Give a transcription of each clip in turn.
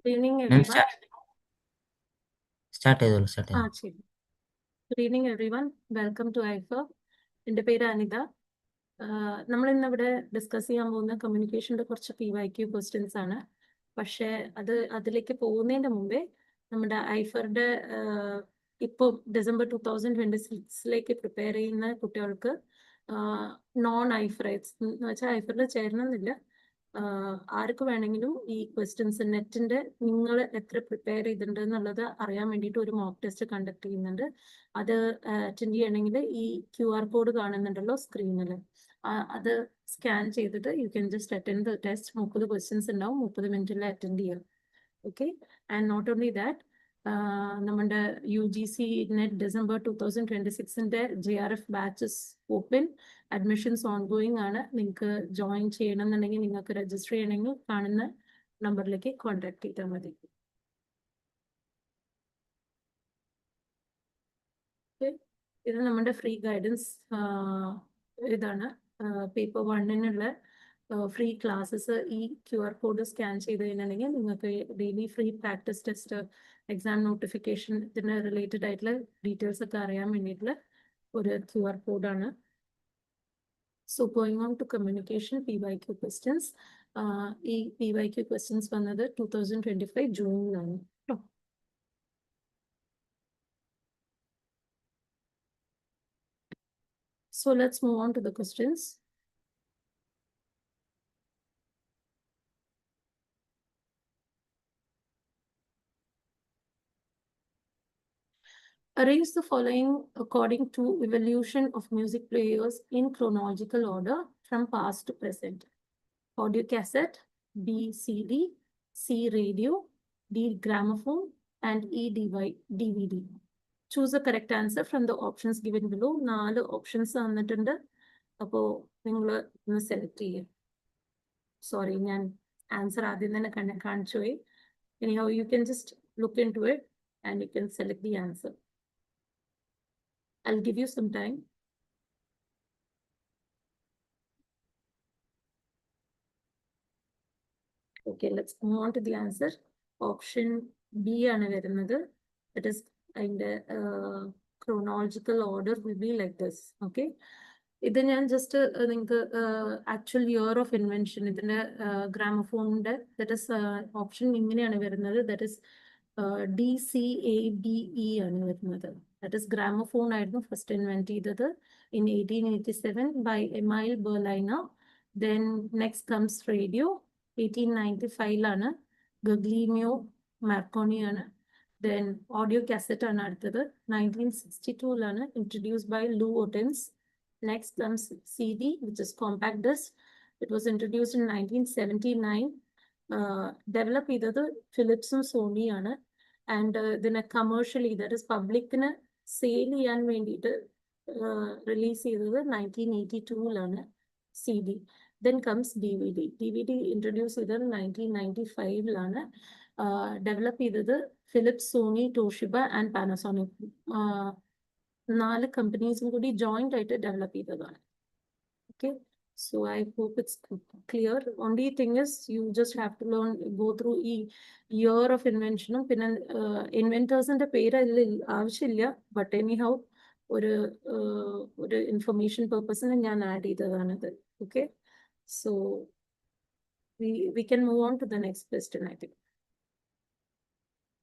Good evening, Ma'am, everyone. start ചെയ്തോളൂ start ചെയ്തോളൂ. ശരി. Good evening, everyone. Welcome to AIFER. എൻ്റെ പേര് അനിത. നമ്മൾ ഇന്നിവിടെ ഡിസ്കസ് ചെയ്യാൻ പോകുന്ന കമ്മ്യൂണിക്കേഷൻ്റെ കുറച്ച് PYQ ക്വസ്റ്റ്യൻസ് ആണ്. പക്ഷേ അതിലേക്ക് പോകുന്നതിൻ്റെ മുമ്പേ നമ്മുടെ ഐഫറിൻ്റെ ഇപ്പോൾ ഡിസംബർ 2026 പ്രിപ്പയർ ചെയ്യുന്ന കുട്ടികൾക്ക് നോൺ ഐഫറൈറ്റ്സ് എന്ന് വെച്ചാൽ ഐഫറിൽ ചേരണമെന്നില്ല, ആർക്ക് വേണമെങ്കിലും ഈ ക്വസ്റ്റ്യൻസ് നെറ്റിന്റെ നിങ്ങൾ എത്ര പ്രിപ്പയർ ചെയ്തിട്ടുണ്ട് എന്നുള്ളത് അറിയാൻ വേണ്ടിയിട്ട് ഒരു മോക്ക് ടെസ്റ്റ് കണ്ടക്ട് ചെയ്യുന്നുണ്ട്. അത് അറ്റൻഡ് ചെയ്യണമെങ്കിൽ ഈ QR കോഡ് കാണുന്നുണ്ടല്ലോ സ്ക്രീനിൽ, അത് സ്കാൻ ചെയ്തിട്ട് you can just attend the test. 30 questions ഉണ്ടാവും, 30 മിനിറ്റിൽ അറ്റൻഡ് ചെയ്യാം. Okay, and not only that, നമ്മുടെ UGC NET December 2026 JRF batches open, admissions ongoing ആണ്. നിങ്ങൾക്ക് ജോയിൻ ചെയ്യണമെന്നുണ്ടെങ്കിൽ, നിങ്ങൾക്ക് രജിസ്റ്റർ ചെയ്യണമെങ്കിൽ കാണുന്ന നമ്പറിലേക്ക് കോൺടാക്ട് ചെയ്താൽ മതി. ഇത് നമ്മുടെ ഫ്രീ ഗൈഡൻസ് ഇതാണ്. പേപ്പർ 1-നുള്ള ഫ്രീ ക്ലാസ്സസ് ഈ QR കോഡ് സ്കാൻ ചെയ്ത് കഴിഞ്ഞിട്ടുണ്ടെങ്കിൽ നിങ്ങൾക്ക് daily free practice test, exam notification, ഇതിന് റിലേറ്റഡ് ആയിട്ടുള്ള ഡീറ്റെയിൽസ് ഒക്കെ അറിയാൻ വേണ്ടിയിട്ടുള്ള ഒരു QR കോഡാണ്. So going on to communication PYQ questions. ഈ PYQ questions വന്നത് 2025 ജൂണിലാണ്. So let's move on to the questions. Arrange the following according to evolution of music players in chronological order from past to present. Audio cassette, B CD, C radio, D gramophone, and E DVD. Choose the correct answer from the options given below. 4 options തന്നിട്ടുണ്ട്. അപ്പോൾ നിങ്ങൾ ഒന്ന് select ചെയ്യുക. Sorry, ഞാൻ answer ആദ്യം തന്നെ കാണിച്ചു പോയി. Anyhow, you can just look into it and you can select the answer. I'll give you some time. Okay, let's move on to the answer. Option B ആണ് വരുന്നത്. That is in the chronological order will be like this. Okay, ഇത് ഞാൻ just നിങ്ങൾക്ക് actual year of invention, ഇതിന്റെ ഗ്രാമഫോണിന്റെ that is option ഇങ്ങനെയാണ് വരുന്നത്. That is DCABE ആണ് വരുന്നത്. ദറ്റ് ഇസ് ഗ്രാമഫോൺ ആയിരുന്നു ഫസ്റ്റ് ഇൻവെന്റ് ചെയ്തത് in 1887 by Emile Berliner. Then next comes radio, 1895 Guglielmo Marconi. Then audio cassette ആണ് അടുത്തത് 1962 introduced by Lou Ottens. Next comes CD, which is compact disc. It was introduced in 1979. Develop either Philips and Sony and then a commercially, that is public sale and release either 1982 CD. Then comes DVD. DVD introduced either 1995 develop either Philips, Sony, Toshiba, and Panasonic. 4 companies കൂടി joint ആയിട്ട് develop ചെയ്തതാണ്. Okay, so I hope it's clear. Only thing is you just have to go through ഈ year of invention. പിന്നെ ഇൻവെന്റേഴ്സിന്റെ പേര് അതിൽ ആവശ്യമില്ല, but anyhow ഒരു information പർപ്പസിന് ഞാൻ add ചെയ്തതാണത്. Okay, so we can move on to the next question, I think.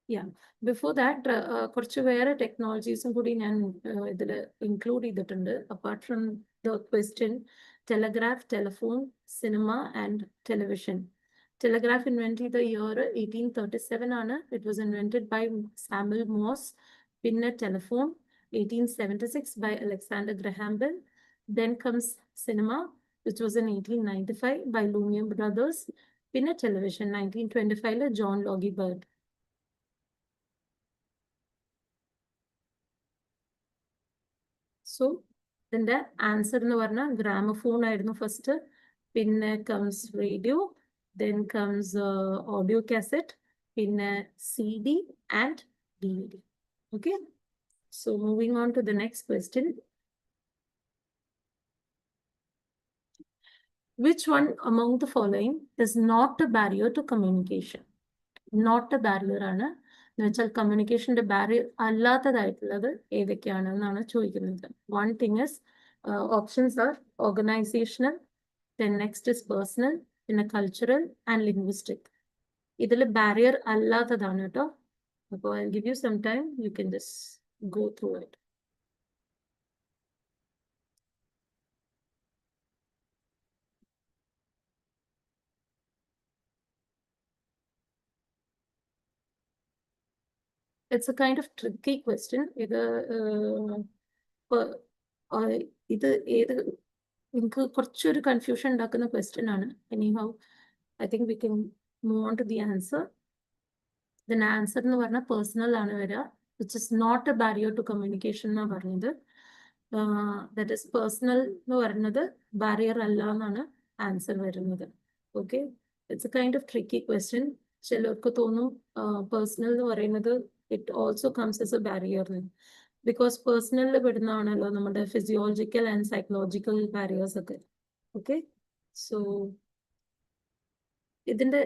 Yeah, before that, കുറച്ച് വേറെ ടെക്നോളജീസും കൂടി ഞാൻ ഇതിൽ ഇൻക്ലൂഡ് ചെയ്തിട്ടുണ്ട്. Apart from the question, telegraph, telephone, cinema and television. Telegraph invent ചെയ്ത ഇയർ 1837 ആണ്. It was invented by Samuel Morse. പിന്നെ telephone 1876 by Alexander Graham Bell. Then comes cinema, which was in 1895 by Lumiere Brothers. പിന്നെ television 1925 John Logie Baird. So then the answer in the gramophone ആയിരുന്നു first. പിന്നെ comes radio, then comes audio cassette, പിന്നെ CD and DVD. Okay, so moving on to the next question. Which one among the following is not a barrier to communication? Not a barrier ആണ് എന്ന് വെച്ചാൽ കമ്മ്യൂണിക്കേഷന്റെ barrier അല്ലാത്തതായിട്ടുള്ളത് ഏതൊക്കെയാണെന്നാണ് ചോദിക്കുന്നത്. One thing is options are organisational, then next is personal, പിന്നെ cultural and linguistic. ഇതിൽ barrier അല്ലാത്തതാണ് കേട്ടോ. അപ്പോൾ I'll give you some time, you can just go through it. It's a kind of tricky question. ഇത് നിങ്ങൾക്ക് കുറച്ചൊരു confusion ഉണ്ടാക്കുന്ന question ആണ്. Anyhow I think we can move on to the answer. Then answer എന്ന് പറഞ്ഞാൽ personal ആണ് വരിക, which is not a barrier to communication എന്നാണ് പറഞ്ഞത്. ദറ്റ് ഇസ് പേഴ്സണൽ എന്ന് പറയുന്നത് ബാരിയർ അല്ല എന്നാണ് ആൻസർ വരുന്നത്. Okay, it's a kind of tricky question. ചിലർക്ക് തോന്നും പേഴ്സണൽ എന്ന് പറയുന്നത് it also comes as a barrier, because പേഴ്സണലിൽ പെടുന്നതാണല്ലോ നമ്മുടെ ഫിസിയോളജിക്കൽ ആൻഡ് സൈക്കോളജിക്കൽ ബാരിയേഴ്സ് ഒക്കെ. ഓക്കെ, സോ ഇതിന്റെ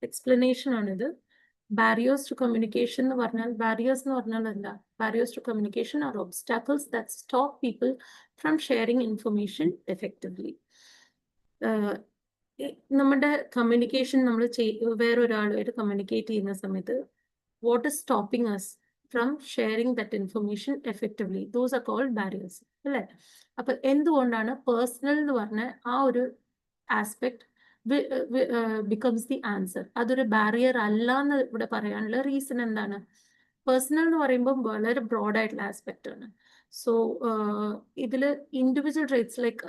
എക്സ്പ്ലനേഷൻ ആണിത്. ബാരിയേഴ്സ് ടു കമ്മ്യൂണിക്കേഷൻ എന്ന് പറഞ്ഞാൽ, ബാരിയേഴ്സ് എന്ന് പറഞ്ഞാൽ എന്താ? Barriers to communication are obstacles that stop people from sharing information effectively. നമ്മുടെ കമ്മ്യൂണിക്കേഷൻ നമ്മൾ വേറൊരാളുമായിട്ട് കമ്മ്യൂണിക്കേറ്റ് ചെയ്യുന്ന സമയത്ത് what is stopping us from sharing that information effectively? Those are called barriers. അല്ലേ? അപ്പൊ എന്തുകൊണ്ടാണ് പേഴ്സണൽ എന്ന് പറഞ്ഞ ആ ഒരു ആസ്പെക്ട് becomes the answer? അതൊരു ബാരിയർ അല്ല എന്ന് ഇവിടെ പറയാനുള്ള റീസൺ എന്താണ്? പേഴ്സണൽ എന്ന് പറയുമ്പോൾ വളരെ ബ്രോഡ് ആയിട്ടുള്ള ആസ്പെക്ട് ആണ്. സോ ഇതിൽ ഇൻഡിവിജ്വൽ ട്രേറ്റ്സ് ലൈക്ക്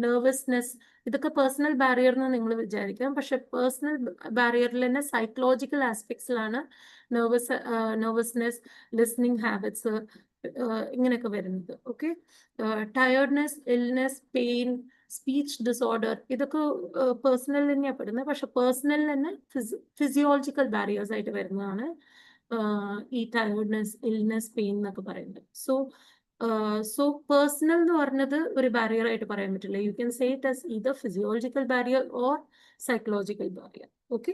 നെർവസ്നെസ്, ഇതൊക്കെ പേഴ്സണൽ ബാരിയർ എന്ന് നിങ്ങൾ വിചാരിക്കാം. പക്ഷെ പേഴ്സണൽ ബാരിയറിൽ തന്നെ സൈക്കോളജിക്കൽ ആസ്പെക്ട്സിലാണ് നെർവസ്നെസ്, ലിസ്ണിംഗ് ഹാബിറ്റ്സ്, ഇങ്ങനെയൊക്കെ വരുന്നത്. Okay, tiredness, illness, pain, speech disorder, ഇതൊക്കെ പേഴ്സണൽ തന്നെയാണ് പെടുന്നത്. പക്ഷെ പേഴ്സണൽ തന്നെ ഫിസിയോളജിക്കൽ ബാരിയേഴ്സ് ആയിട്ട് വരുന്നതാണ് ഈ ടയർഡ്നെസ്, ഇൽനെസ്, പെയിൻ എന്നൊക്കെ പറയുന്നത്. സോ പേഴ്സണൽ എന്ന് പറഞ്ഞത് ഒരു ബാരിയർ ആയിട്ട് പറയാൻ പറ്റില്ല. You can say it as either physiological barrier or psychological barrier. Okay,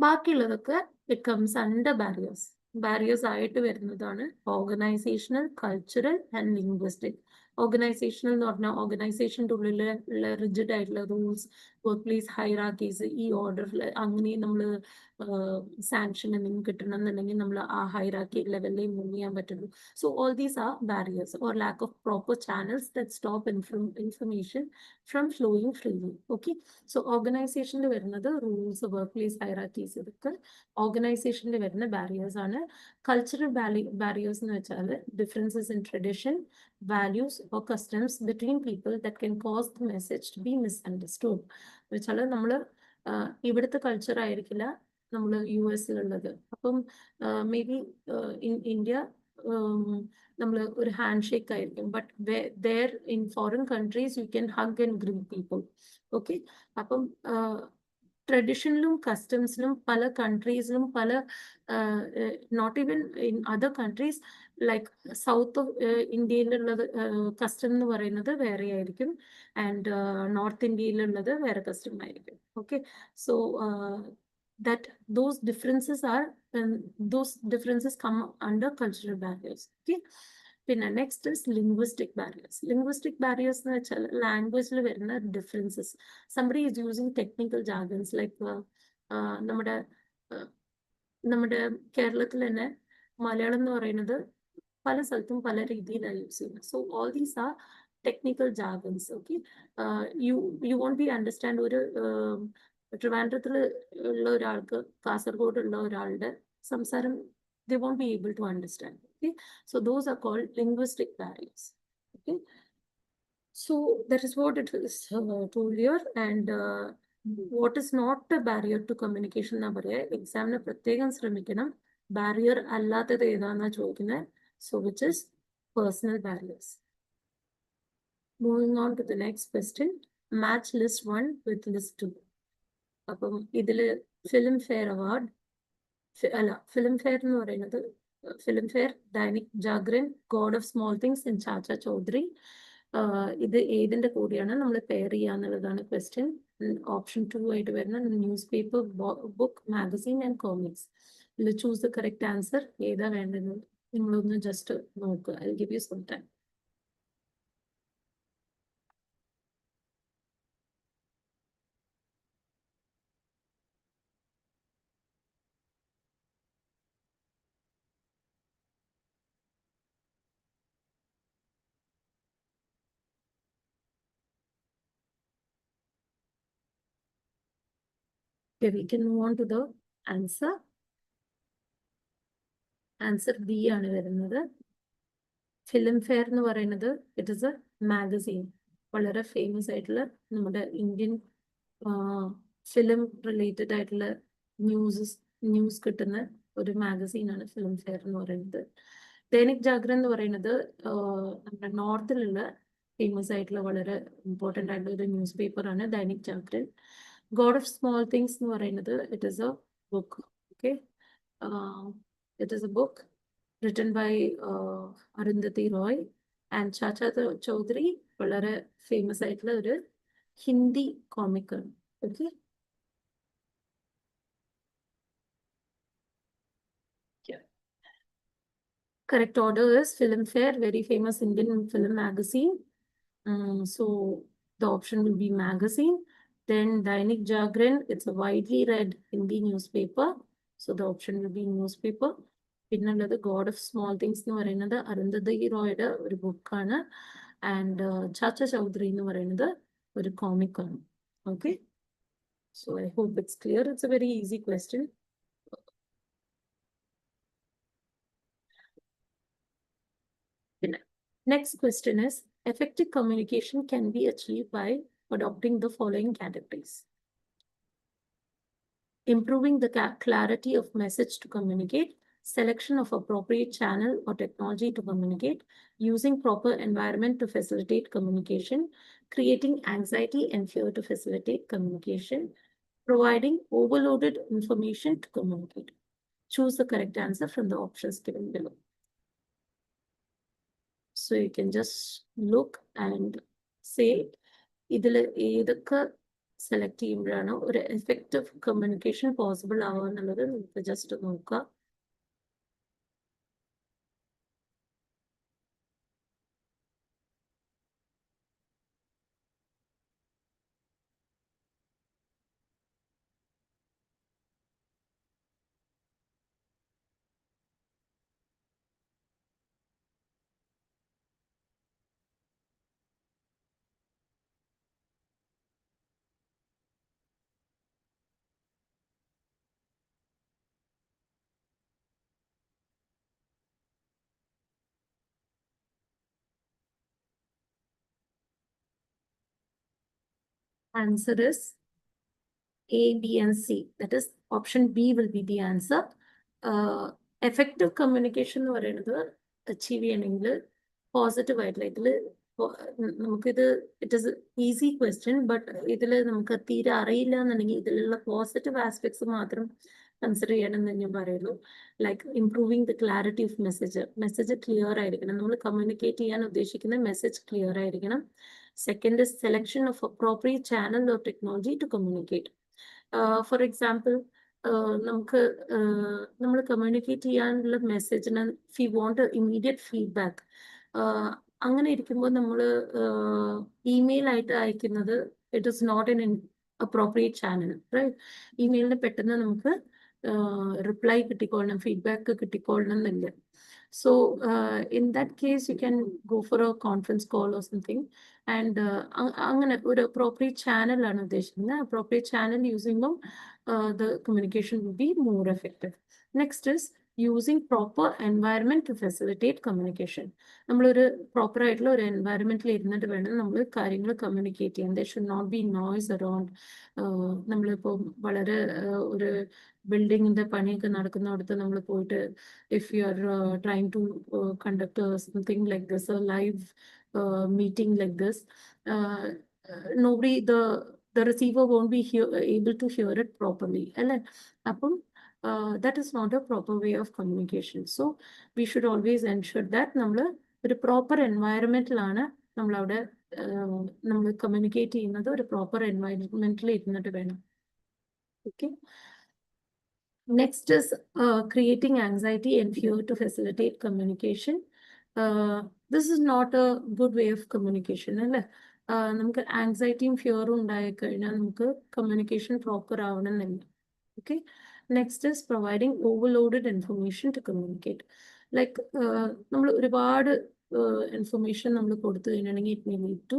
ബാക്കിയുള്ളതൊക്കെ it comes under barriers. Barriers ആയിട്ട് വരുന്നതാണ് organisational, cultural and linguistic. Organisational എന്ന് പറഞ്ഞാൽ ഓർഗനൈസേഷൻ്റെ ഉള്ളിൽ ഉള്ള റിജിഡ് ആയിട്ടുള്ള റൂൾസ്, വർക്ക് പ്ലേസ് ഹൈറാക്കീസ്, ഈ ഓർഡറിൽ അങ്ങനെ നമ്മൾ സാങ്ഷൻ എന്തെങ്കിലും കിട്ടണം എന്നുണ്ടെങ്കിൽ നമ്മൾ ആ ഹൈറാക്കി ലെവലിലേ മൂവ് ചെയ്യാൻ പറ്റുള്ളൂ. So all these R barriers or lack of proper channels that stop information from flowing freely. Okay, so ഓർഗനൈസേഷനിൽ വരുന്നത് റൂൾസ്, വർക്ക് പ്ലേസ് ഹൈറാക്കീസ്, ഇതൊക്കെ ഓർഗനൈസേഷനിൽ വരുന്ന ബാരിയേഴ്സ് ആണ്. കൾച്ചറൽ ബാരിയേഴ്സ് എന്ന് വെച്ചാൽ differences in tradition, values or customs between people that can cause the message to be misunderstood. വെച്ചാൽ നമ്മൾ ഇവിടുത്തെ കൾച്ചർ ആയിരിക്കില്ല നമ്മൾ US-ലുള്ളത്. അപ്പം മേ ബി ഇൻ ഇന്ത്യ നമ്മൾ ഒരു ഹാൻഡ് ഷേക്ക് ആയിരിക്കും, but there in foreign countries you can hug and greet people. Okay, അപ്പം ട്രഡീഷനിലും കസ്റ്റംസിലും പല കൺട്രീസിലും പല not even in other countries like south of ഇന്ത്യയിലുള്ളത് കസ്റ്റം എന്ന് പറയുന്നത് വേറെ ആയിരിക്കും, ആൻഡ് നോർത്ത് ഇന്ത്യയിലുള്ളത് വേറെ കസ്റ്റം ആയിരിക്കും. Okay, so those differences come under cultural barriers. Okay, പിന്നെ next is linguistic barriers. Linguistic barriers എന്ന് വെച്ചാൽ ലാംഗ്വേജിൽ വരുന്ന differences. Somebody is using technical jargons like നമ്മുടെ കേരളത്തിൽ തന്നെ മലയാളം എന്ന് പറയുന്നത് പല സ്ഥലത്തും പല രീതിയിലാണ് യൂസ് ചെയ്യുന്നത്. So all these are technical jargons. Okay, you won't be understand. ഒരു ട്രിവാൻഡ്രത്തിൽ ഉള്ള ഒരാൾക്ക് കാസർഗോഡ് ഉള്ള ഒരാളുടെ സംസാരം they won't be able to understand. Okay, so those are called linguistic barriers. Okay, so that is what it is told here. And what is not a barrier to communication na paraya exam na prathekam sramikkanam. Barrier allathathu edana choikkunne, so which is personal barriers. Moving on to the next question, match list 1 with list 2. അപ്പം ഇതില് Filmfare award അല്ല, Filmfare എന്ന് പറയുന്നത് Filmfare, Dainik Jagran, God of Small Things Chacha Chaudhary. ഇത് ഏതിന്റെ കൂടിയാണ് നമ്മൾ pair ചെയ്യാന്നുള്ളതാണ് question. Option 2 ആയിട്ട് വരുന്ന newspaper, book, magazine and comics. ഇതിൽ ചൂസ് ദ കറക്റ്റ് ആൻസർ. ഏതാ വേണ്ടത് നിങ്ങളൊന്ന് ജസ്റ്റ് നോക്കുക. I give you some time. Okay, we can move on to the answer. Answer B ആണ് വരുന്നത്. ഫിലിം ഫെയർ എന്ന് പറയുന്നത് ഇറ്റ് ഇസ് എ മാഗസീൻ. വളരെ ഫേമസ് ആയിട്ടുള്ള നമ്മുടെ ഇന്ത്യൻ ഫിലിം റിലേറ്റഡ് ആയിട്ടുള്ള ന്യൂസ് കിട്ടുന്ന ഒരു മാഗസീനാണ് ഫിലിം ഫെയർ എന്ന് പറയുന്നത്. ദൈനിക് ജാഗ്രൻ എന്ന് പറയുന്നത് നമ്മുടെ നോർത്തിലുള്ള ഫേമസ് ആയിട്ടുള്ള വളരെ ഇമ്പോർട്ടൻ്റ് ആയിട്ടുള്ള ഒരു ന്യൂസ് പേപ്പറാണ് Dainik Jagran. God of Small Things എന്ന് പറയുന്നത് it is a book. Okay, it is a book written by Arundhati Roy and Chacha Chaudhary. വളരെ ഫേമസ് ആയിട്ടുള്ള ഒരു ഹിന്ദി കോമിക്കാണ്. Okay, correct order is Filmfare, very famous Indian film magazine. So the option will be magazine. Then Dainik Jagran, it's a widely read Hindi newspaper. So the option will be newspaper. പിന്നുള്ളത് God of Small Things എന്ന് പറയുന്നത് അരുന്ധതി റോയുടെ ഒരു ബുക്കാണ്. And ചാച്ച ചൗധരി എന്ന് പറയുന്നത് ഒരു കോമിക്കാണ്. Okay, so I hope it's clear. It's a very easy question. Next question is, effective communication can be achieved by adopting the following categories. Improving the clarity of message to communicate, selection of appropriate channel or technology to communicate, using proper environment to facilitate communication, creating anxiety and fear to facilitate communication, providing overloaded information to communicate. Choose the correct answer from the options given below. So you can just look and say, ഇതിൽ ഏതൊക്കെ select ചെയ്യുമ്പോഴാണ് ഒരു effective communication possible ആവുക എന്നുള്ളത് നമുക്ക് just നോക്കാം. Answer is A, B, and C. That is, option B will be the answer. Effective communication എന്ന് പറയുന്നത് അച്ചീവ് ചെയ്യണമെങ്കിൽ പോസിറ്റീവ് ആയിട്ടുള്ള ഇതിൽ നമുക്കിത് it is easy question, but ഇതിൽ നമുക്ക് തീരെ അറിയില്ല എന്നുണ്ടെങ്കിൽ ഇതിലുള്ള പോസിറ്റീവ് ആസ്പെക്ട്സ് മാത്രം കൺസിഡർ ചെയ്യണമെന്ന് ഞാൻ പറയുള്ളൂ. Like improving the clarity of message clear ആയിരിക്കണം. നമ്മൾ കമ്മ്യൂണിക്കേറ്റ് ചെയ്യാൻ ഉദ്ദേശിക്കുന്ന മെസ്സേജ് ക്ലിയർ ആയിരിക്കണം. Second is selection of appropriate channel or technology to communicate. For example, നമുക്ക് നമ്മൾ കമ്മ്യൂണിക്കേറ്റ് ചെയ്യാനുള്ള മെസ്സേജിന് വി വോണ്ട് ഇമ്മീഡിയറ്റ് ഫീഡ്ബാക്ക്. അങ്ങനെ ഇരിക്കുമ്പോൾ നമ്മൾ ഇമെയിൽ ആയിട്ട് അയക്കുന്നത് it is not in appropriate channel, right? ഇമെയിലിന് പെട്ടെന്ന് നമുക്ക് റിപ്ലൈ കിട്ടിക്കൊള്ളണം, ഫീഡ്ബാക്ക് കിട്ടിക്കൊള്ളണം എന്നില്ല. So in that case, you can go for a conference call or something. And അങ്ങനെ ഒരു appropriate channel ആണ് ഉദ്ദേശിക്കുന്നത്. Appropriate channel using the communication will be more effective. Next is using proper environment to facilitate communication. നമ്മളൊരു proper ആയിട്ടുള്ള ഒരു എൻവയറമെന്റിൽ ഇരുന്നിട്ട് വേണം നമ്മൾ കാര്യങ്ങൾ കമ്മ്യൂണിക്കേറ്റ് ചെയ്യാൻ. There should not be noise around. നമ്മളിപ്പോൾ വളരെ ഒരു ബിൽഡിങ്ങിന്റെ പണിയൊക്കെ നടക്കുന്നിടത്ത് നമ്മൾ പോയിട്ട് if you are trying to conduct something like this, a live meeting like this, nobody, the receiver won't be able to hear it properly. That is not a proper way of communication. So we should always ensure that നമ്മൾ ഒരു proper എൻവയറമെന്റിലാണ് നമ്മളവിടെ നമ്മൾ communicate ചെയ്യുന്നത് ഒരു proper എൻവയൺമെന്റിൽ ഇരുന്നിട്ട് വേണം. Okay. Next is creating anxiety and fear to facilitate communication. This is not a good way of communication. നമുക്ക് ആങ്സൈറ്റിയും ഫിയറും ഉണ്ടായി കഴിഞ്ഞാൽ നമുക്ക് കമ്മ്യൂണിക്കേഷൻ പ്രോപ്പർ ആവണമെന്നില്ല. Okay. Next is providing overloaded information to communicate. Like നമ്മൾ ഒരുപാട് information നമ്മൾ കൊടുത്തു കഴിഞ്ഞാണെങ്കിൽ it may lead to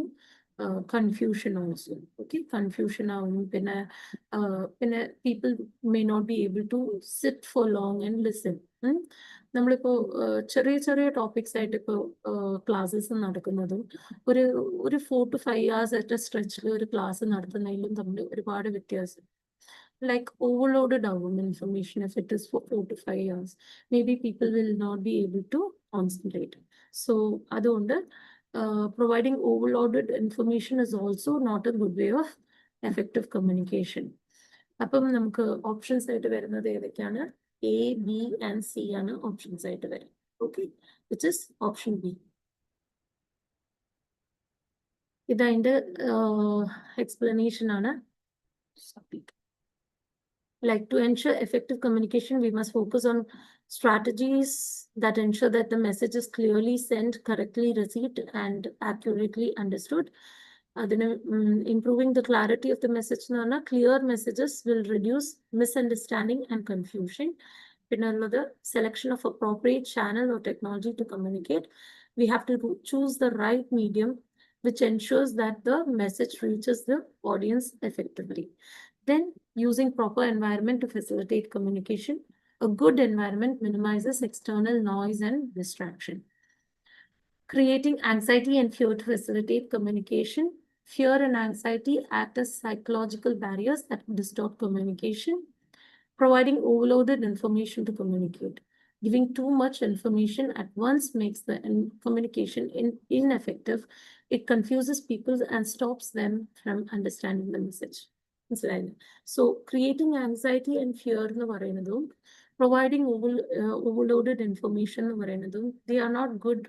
confusion also. Okay, confusion ആവും. പിന്നെ people may not be able to sit for long and listen. നമ്മളിപ്പോ ചെറിയ ചെറിയ ടോപ്പിക്സ് ആയിട്ട് ഇപ്പോൾ ക്ലാസ്സസ് നടക്കുന്നതും ഒരു 4 to 5 hours at a stretchൽ ഒരു ക്ലാസ് നടത്തുന്നതിലും തമ്മിൽ ഒരുപാട് വ്യത്യാസം. Like overloaded information, if it is for 4 to 5 hours, maybe people will not be able to concentrate. So adonde providing overloaded information is also not a good way of effective communication. Appam namukku options aayittu varunathu edakkana A, B and C aanu options aayittu varum. Okay, which is option B. Idinte explanation aanu. Like to ensure effective communication, we must focus on strategies that ensure that the message is clearly sent, correctly received, and accurately understood. Improving the clarity of the message. Clear messages will reduce misunderstanding and confusion. The selection of appropriate channel or technology to communicate. We have to choose the right medium, which ensures that the message reaches the audience effectively. Then using proper environment to facilitate communication. A good environment minimizes external noise and distraction. Creating anxiety and fear to facilitate communication. Fear and anxiety act as psychological barriers that distort communication. Providing overloaded information to communicate. Giving too much information at once makes the communication ineffective. It confuses people and stops them from understanding the message. So creating anxiety and fear, providing overloaded information, they are not good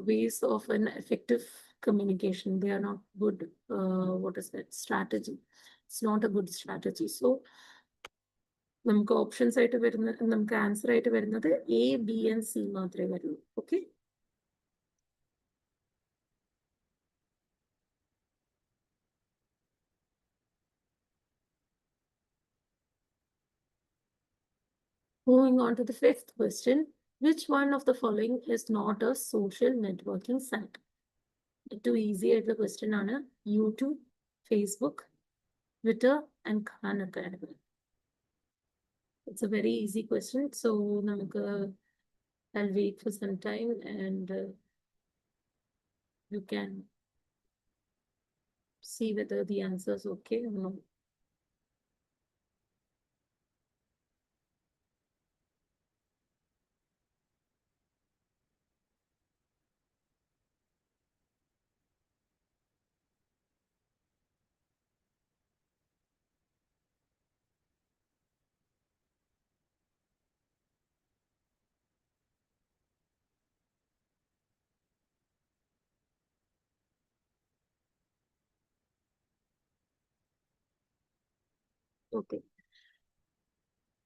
ways of an effective communication. They are not good, strategy. It's not a good strategy. So നമുക്ക് options ആയിട്ട് വരുന്നത്, നമുക്ക് answer ആയിട്ട് വരുന്നത് A, B and C മാത്രമേ വരുള്ളൂ. Okay. Moving on to the fifth question. Which one of the following is not a social networking site? Too easy at the question on YouTube, Facebook, Twitter and Khan Academy. It's a very easy question. So I'll wait for some time and you can see whether the answer is okay or not. Okay.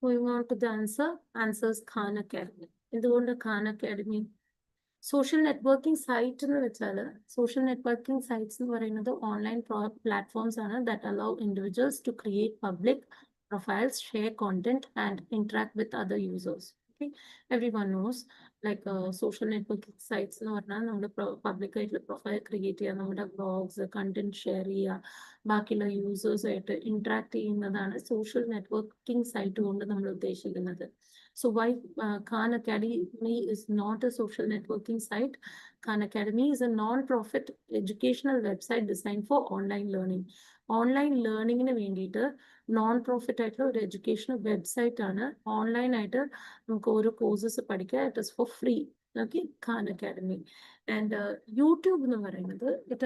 Moving on to the answer. Answer is Khan Academy. എന്തുകൊണ്ട് Khan Academy? Social networking site എന്ന് വെച്ചാൽ social networking sites എന്ന് പറയുന്നത് online platforms ആണ് that allow individuals to create public profiles, share content and interact with other users. Okay, everyone knows like social networking sites എന്ന് പറഞ്ഞാൽ നമ്മുടെ public ആയിട്ടുള്ള profile create ചെയ്യുക, നമ്മുടെ ബ്ലോഗ്സ് കണ്ടന്റ് ഷെയർ ചെയ്യുക, ബാക്കിയുള്ള യൂസേഴ്സ് ആയിട്ട് ഇന്ററാക്ട് ചെയ്യുന്നതാണ് സോഷ്യൽ നെറ്റ്വർക്കിംഗ് സൈറ്റ് കൊണ്ട് നമ്മൾ ഉദ്ദേശിക്കുന്നത്. So why Khan Academy is not a social networking site? Khan Academy is a non-profit educational website designed for online learning. Online learning in a non-profit educational website online courses it is for free. Okay, Khan Academy. And YouTube, it,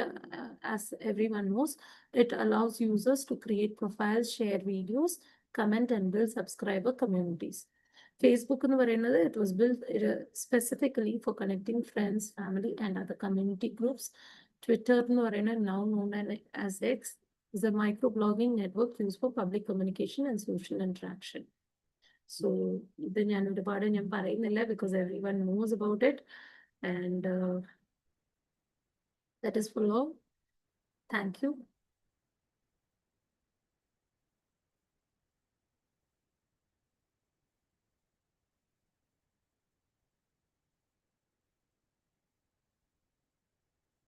as everyone knows, it allows users to create profiles, share videos, comment and build subscriber communities. Facebook എന്ന് പറയുന്നത് it was built specifically for connecting friends, family and other community groups. Twitter എന്ന് പറയുന്നത് now known as X is a microblogging network used for public communication and social interaction. So ഇത് ഞാൻ ഒരുപാട് ഞാൻ പറയുന്നില്ല because everyone knows about it, and that is for all. Thank you.